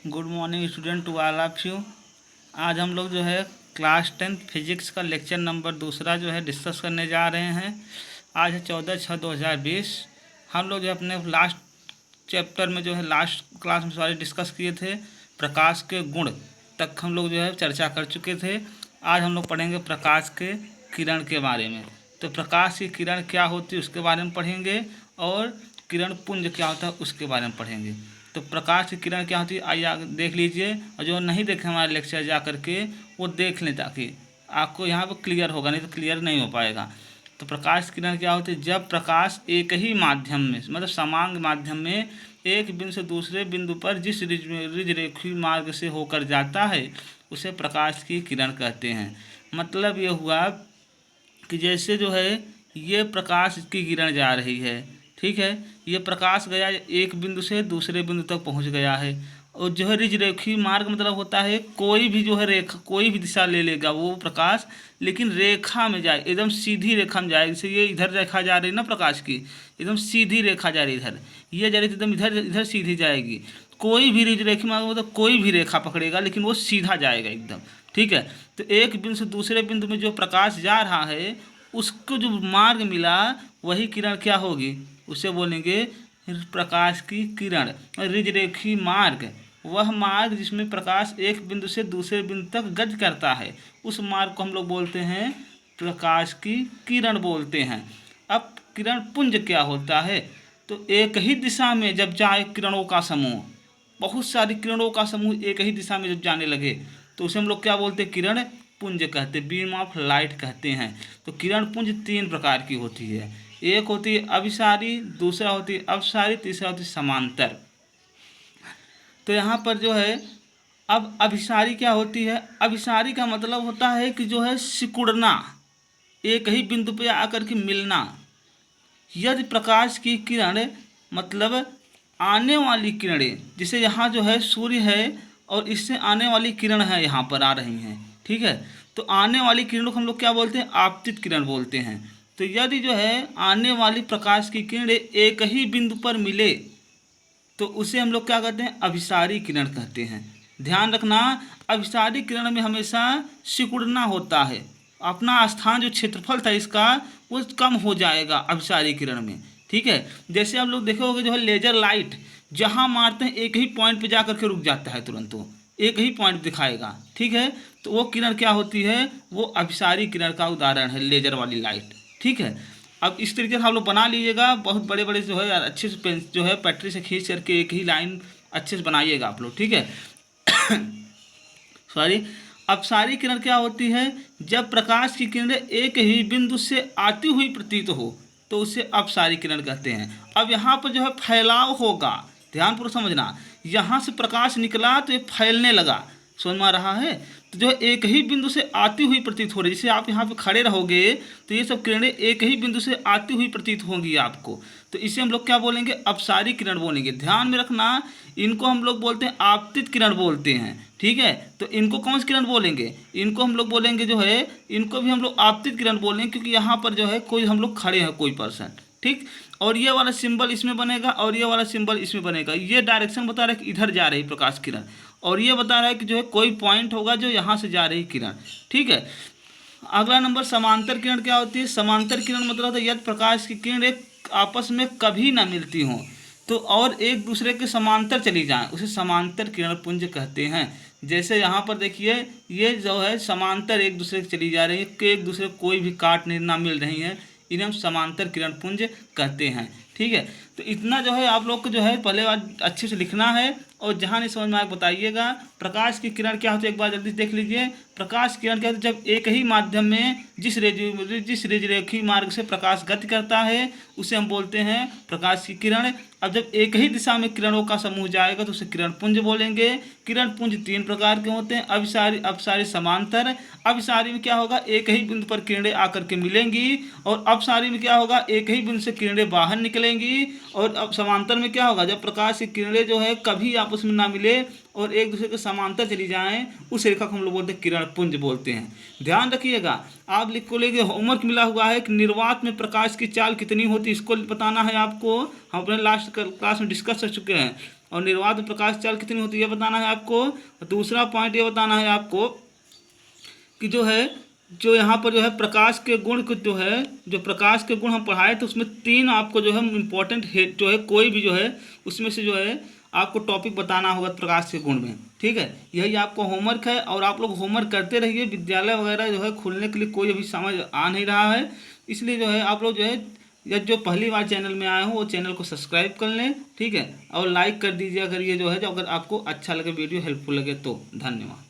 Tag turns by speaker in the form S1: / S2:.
S1: Good morning student to all of you. आज हम लोग जो है क्लास 10 फिजिक्स का लेक्चर नंबर दूसरा जो है डिस्कस करने जा रहे हैं। आज है 14/6/2020। हम लोग जो अपने लास्ट चैप्टर में जो है लास्ट क्लास में सारे डिस्कस किए थे, प्रकाश के गुण तक हम लोग जो है चर्चा कर चुके थे। आज हम लोग पढ़ेंगे प्रकाश के किरण के बारे में। तो प्रकाश की किरण क्या होती है उसके बारे में पढ़ेंगे, और किरण पुंज क्या होता है उसके बारे में पढ़ेंगे। तो प्रकाश की किरण क्या होती है आइए आगे देख लीजिए, और जो नहीं देखे हमारे लेक्चर जा करके वो देख लें ताकि आपको यहाँ पर क्लियर होगा, नहीं तो क्लियर नहीं हो पाएगा। तो प्रकाश की किरण क्या होती है, जब प्रकाश एक ही माध्यम में मतलब समान माध्यम में एक बिंदु से दूसरे बिंदु पर जिस रिजरेखी मार्ग से होकर जाता है उसे प्रकाश की किरण कहते हैं। मतलब ये हुआ कि जैसे जो है ये प्रकाश की किरण जा रही है, ठीक है, ये प्रकाश गया एक बिंदु से दूसरे बिंदु तक पहुंच गया है। और जो है रिजरेखी मार्ग मतलब होता है कोई भी जो है रेखा कोई भी दिशा ले लेगा वो प्रकाश, लेकिन रेखा में जाए, एकदम सीधी रेखा में जाए। जैसे ये इधर रेखा जा रही है ना प्रकाश की, एकदम सीधी रेखा जा रही है इधर, ये जा रही है एकदम इधर इधर सीधी जाएगी। कोई भी रिजरेखी मार्ग मतलब कोई भी रेखा पकड़ेगा लेकिन वो सीधा जाएगा एकदम, ठीक है। तो एक बिंदु से दूसरे बिंदु में जो प्रकाश जा रहा है उसको जो मार्ग मिला वही किरण क्या होगी, उसे बोलेंगे प्रकाश की किरण। रिजरेखी मार्ग वह मार्ग जिसमें प्रकाश एक बिंदु से दूसरे बिंदु तक गति करता है, उस मार्ग को हम लोग बोलते हैं प्रकाश की किरण बोलते हैं। अब किरण पुंज क्या होता है, तो एक ही दिशा में जब जाए किरणों का समूह, बहुत सारी किरणों का समूह एक ही दिशा में जब जाने लगे तो उसे हम लोग क्या बोलते हैं, किरण पुंज कहते, बीम ऑफ लाइट कहते हैं। तो किरण पुंज तीन प्रकार की होती है, एक होती है अभिसारी, दूसरा होती है अपसारी, तीसरा होती है समांतर। तो यहाँ पर जो है अब अभिसारी क्या होती है, अभिसारी का मतलब होता है कि जो है सिकुड़ना, एक ही बिंदु पे आकर के मिलना। यदि प्रकाश की किरण मतलब आने वाली किरणें, जैसे यहाँ जो है सूर्य है और इससे आने वाली किरण है यहाँ पर आ रही हैं, ठीक है, तो आने वाली किरणों को हम लोग क्या बोलते हैं, आपतित किरण बोलते हैं। तो यदि जो है आने वाली प्रकाश की किरणें एक ही बिंदु पर मिले तो उसे हम लोग क्या कहते हैं, अभिसारी किरण कहते हैं। ध्यान रखना, अभिसारी किरण में हमेशा सिकुड़ना होता है, अपना स्थान जो क्षेत्रफल था इसका वो कम हो जाएगा अभिसारी किरण में, ठीक है। जैसे आप लोग देखे होंगे जो है लेजर लाइट जहाँ मारते हैं एक ही पॉइंट पे जा करके रुक जाता है, तुरंत वो एक ही पॉइंट दिखाएगा, ठीक है। तो वो किरण क्या होती है, वो अभिसारी किरण का उदाहरण है लेजर वाली लाइट, ठीक है। अब इस तरीके से आप लोग बना लीजिएगा, बहुत बड़े बड़े जो है अच्छे से पेन जो है पैटरी से खींच करके एक ही लाइन अच्छे से बनाइएगा आप लोग, ठीक है। सॉरी, अपसारी किरण क्या होती है, जब प्रकाश की किरणें एक ही बिंदु से आती हुई प्रतीत हो तो उसे अपसारी किरण कहते हैं। अब यहाँ पर जो है फैलाव होगा, ध्यानपूर्वक समझना, यहाँ से प्रकाश निकला तो ये फैलने लगा, समझ में आ रहा है। तो जो एक ही बिंदु से आती हुई प्रतीत हो रही है, जैसे आप यहाँ पे खड़े रहोगे तो ये सब किरणें एक ही बिंदु से आती हुई प्रतीत होंगी आपको, तो इसे हम लोग क्या बोलेंगे, अपसारी किरण बोलेंगे। ध्यान में रखना, इनको हम लोग बोलते हैं आपतित किरण बोलते हैं, ठीक है। तो इनको कौन सी किरण बोलेंगे, इनको हम लोग बोलेंगे जो है, इनको भी हम लोग आपतित किरण बोलेंगे, क्योंकि यहाँ पर जो है कोई हम लोग खड़े हैं कोई पर्सन, ठीक। और ये वाला सिंबल इसमें बनेगा और ये वाला सिंबल इसमें बनेगा, ये डायरेक्शन बता रहा है कि इधर जा रही प्रकाश किरण, और ये बता रहा है कि जो है कोई पॉइंट होगा जो यहाँ से जा रही किरण, ठीक है। अगला नंबर समांतर किरण क्या होती है, समांतर किरण मतलब होता है यदि प्रकाश की किरण एक आपस में कभी ना मिलती हों तो और एक दूसरे के समांतर चली जाएं, उसे समांतर किरण पुंज कहते हैं। जैसे यहाँ पर देखिए ये जो है समांतर एक दूसरे से चली जा रही है कि एक दूसरे कोई भी काट नहीं ना मिल रही हैं, इन्हें हम समांतर किरण पुंज कहते हैं, ठीक है। तो इतना जो है आप लोग को जो है पहले बार अच्छे से लिखना है, और जहाँ नहीं समझ में आए बताइएगा। प्रकाश की किरण क्या होती है एक बार जल्दी देख लीजिए, प्रकाश किरण क्या होती है, जब एक ही माध्यम में जिस रेखी मार्ग से प्रकाश गति करता है उसे हम बोलते हैं प्रकाश की किरण। अब जब एक ही दिशा में किरणों का समूह जाएगा तो उसे किरण पुंज बोलेंगे। किरण पुंज तीन प्रकार के होते हैं, अभिसारी, अपसारी, समांतर। अभिसारी में क्या होगा, एक ही बिंदु पर किरणें आकर के मिलेंगी, और अपसारी में क्या होगा, एक ही बिंदु से किरणें बाहर निकलेंगी, और अब समांतर में क्या होगा, जब प्रकाश की किरणें जो है कभी आपस में ना मिले और एक दूसरे के समांतर चली जाएं, उस रेखा को हम लोग बोलते हैं किरण पुंज बोलते हैं। ध्यान रखिएगा, आप लिख को लेके होमवर्क मिला हुआ है कि निर्वात में प्रकाश की चाल कितनी होती है, इसको बताना है आपको। हम अपने लास्ट क्लास में डिस्कस कर चुके हैं। और निर्वात में प्रकाश चाल कितनी होती है बताना है आपको। दूसरा पॉइंट ये बताना है आपको कि जो यहाँ पर जो है प्रकाश के गुण को जो है, जो प्रकाश के गुण हम पढ़ाए तो उसमें 3 आपको जो है इम्पोर्टेंट है, जो है कोई भी जो है उसमें से जो है आपको टॉपिक बताना होगा प्रकाश के गुण में। ठीक है, यही आपको होमवर्क है और आप लोग होमवर्क करते रहिए। विद्यालय वगैरह जो है खुलने के लिए कोई अभी समझ आ नहीं रहा है, इसलिए जो है आप लोग जो है या जो पहली बार चैनल में आए हो वो चैनल को सब्सक्राइब कर लें। ठीक है, और लाइक कर दीजिए अगर ये जो है, जो अगर आपको अच्छा लगे वीडियो हेल्पफुल लगे तो। धन्यवाद।